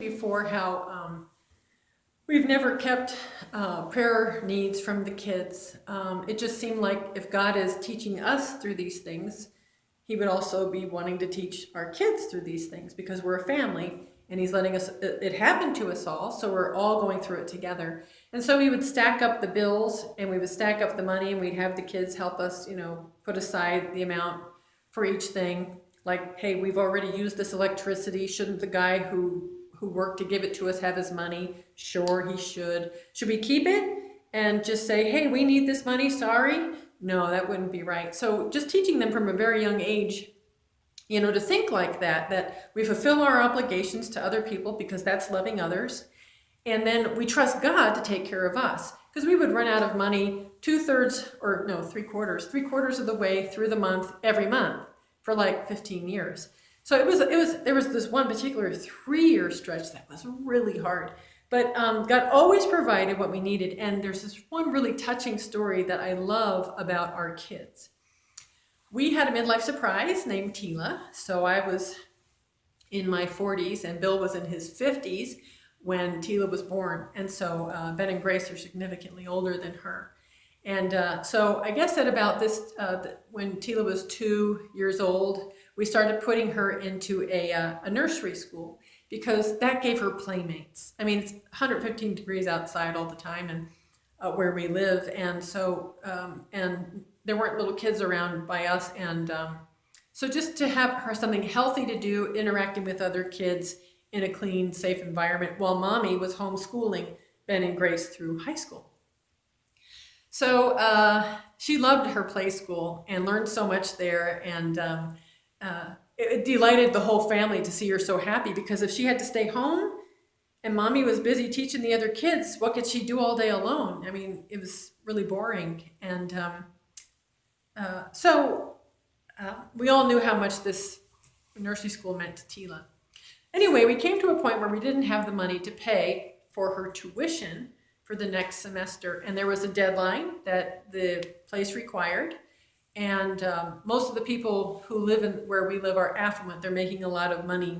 Before how we've never kept prayer needs from the kids. It just seemed like if God is teaching us through these things, He would also be wanting to teach our kids through these things because we're a family and He's letting us, it happened to us all, so we're all going through it together. And so we would stack up the bills and we would stack up the money and we'd have the kids help us, put aside the amount for each thing. Like, hey, we've already used this electricity. Shouldn't the guy who worked to give it to us have his money? Sure, he should. Should we keep it and just say, hey, we need this money, sorry? No, that wouldn't be right. So just teaching them from a very young age, to think like that we fulfill our obligations to other people because that's loving others. And then we trust God to take care of us because we would run out of money three-quarters of the way through the month, every month for like 15 years. So there was this one particular 3-year stretch that was really hard, but God always provided what we needed. And there's this one really touching story that I love about our kids. We had a midlife surprise named Tila. So I was in my 40s and Bill was in his 50s when Tila was born. And so Ben and Grace are significantly older than her. And so I guess at about this, when Tila was 2 years old, we started putting her into a nursery school because that gave her playmates. I mean, it's 115 degrees outside all the time and where we live. And so, and there weren't little kids around by us. And so just to have her something healthy to do, interacting with other kids in a clean, safe environment while mommy was homeschooling Ben and Grace through high school. So she loved her play school and learned so much there, and it delighted the whole family to see her so happy because if she had to stay home and mommy was busy teaching the other kids, what could she do all day alone? I mean, it was really boring. And so we all knew how much this nursery school meant to Tila. Anyway, we came to a point where we didn't have the money to pay for her tuition for the next semester, and there was a deadline that the place required. And most of the people who live in where we live are affluent. They're making a lot of money.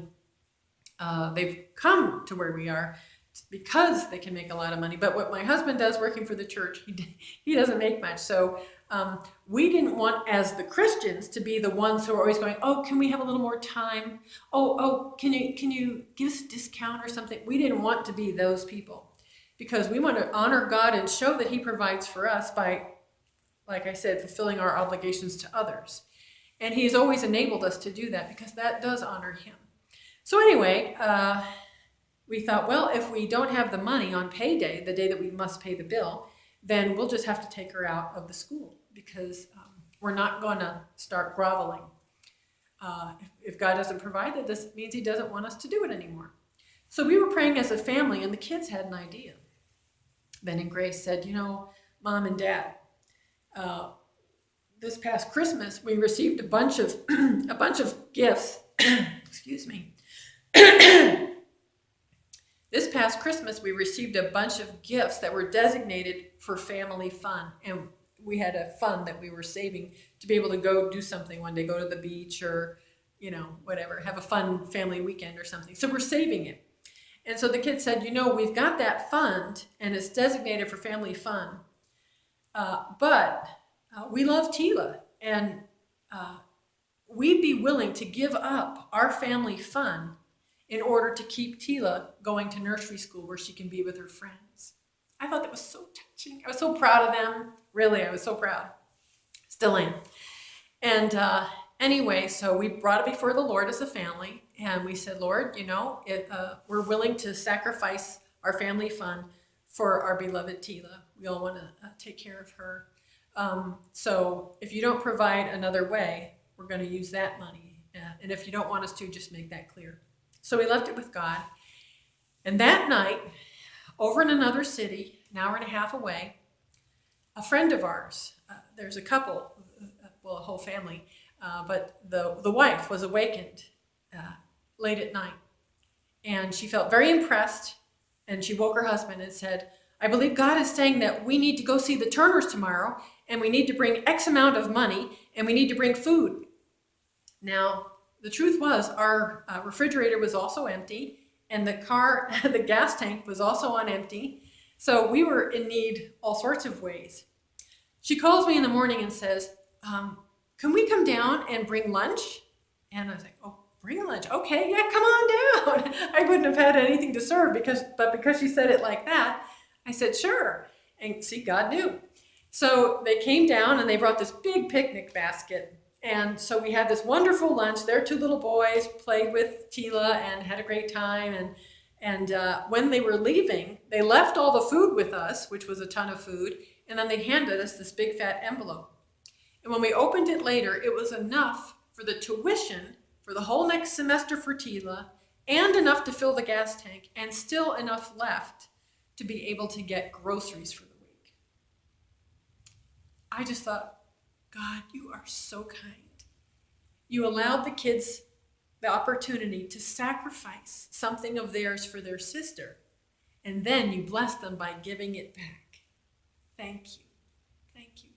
They've come to where we are because they can make a lot of money. But what my husband does working for the church, he doesn't make much. So we didn't want, as the Christians, to be the ones who are always going, oh, can we have a little more time? Oh, can you give us a discount or something? We didn't want to be those people because we want to honor God and show that He provides for us by, like I said, fulfilling our obligations to others. And He's always enabled us to do that because that does honor Him. So anyway, we thought, well, if we don't have the money on payday, the day that we must pay the bill, then we'll just have to take her out of the school because we're not going to start groveling. If God doesn't provide that, this means He doesn't want us to do it anymore. So we were praying as a family, and the kids had an idea. Ben and Grace said, Mom and Dad, this past Christmas we received a bunch of gifts. Excuse me. This past Christmas we received a bunch of gifts that were designated for family fun, and we had a fund that we were saving to be able to go do something one day, go to the beach or whatever, have a fun family weekend or something. So we're saving it. And so the kids said, we've got that fund and it's designated for family fun. But we love Tila, and we'd be willing to give up our family fun in order to keep Tila going to nursery school where she can be with her friends. I thought that was so touching. I was so proud of them. Really, I was so proud. Still am. And anyway, so we brought it before the Lord as a family, and we said, Lord, we're willing to sacrifice our family fun for our beloved Tila. We all want to take care of her. So if you don't provide another way, we're going to use that money. And if you don't want us to, just make that clear. So we left it with God. And that night, over in another city, an hour and a half away, a friend of ours, there's a couple, a whole family, but the wife was awakened late at night. And she felt very impressed, and she woke her husband and said, I believe God is saying that we need to go see the Turners tomorrow, and we need to bring X amount of money, and we need to bring food. Now, the truth was our refrigerator was also empty, and the car, the gas tank was also on empty. So we were in need all sorts of ways. She calls me in the morning and says, can we come down and bring lunch? And I was like, oh, bring lunch. Okay, yeah, come on down. I wouldn't have had anything to serve but because she said it like that, I said, sure. And see, God knew. So they came down and they brought this big picnic basket. And so we had this wonderful lunch. Their two little boys played with Tila and had a great time. And when they were leaving, they left all the food with us, which was a ton of food. And then they handed us this big fat envelope. And when we opened it later, it was enough for the tuition for the whole next semester for Tila, and enough to fill the gas tank, and still enough left to be able to get groceries for the week. I just thought, God, you are so kind. You allowed the kids the opportunity to sacrifice something of theirs for their sister, and then you blessed them by giving it back. Thank you. Thank you.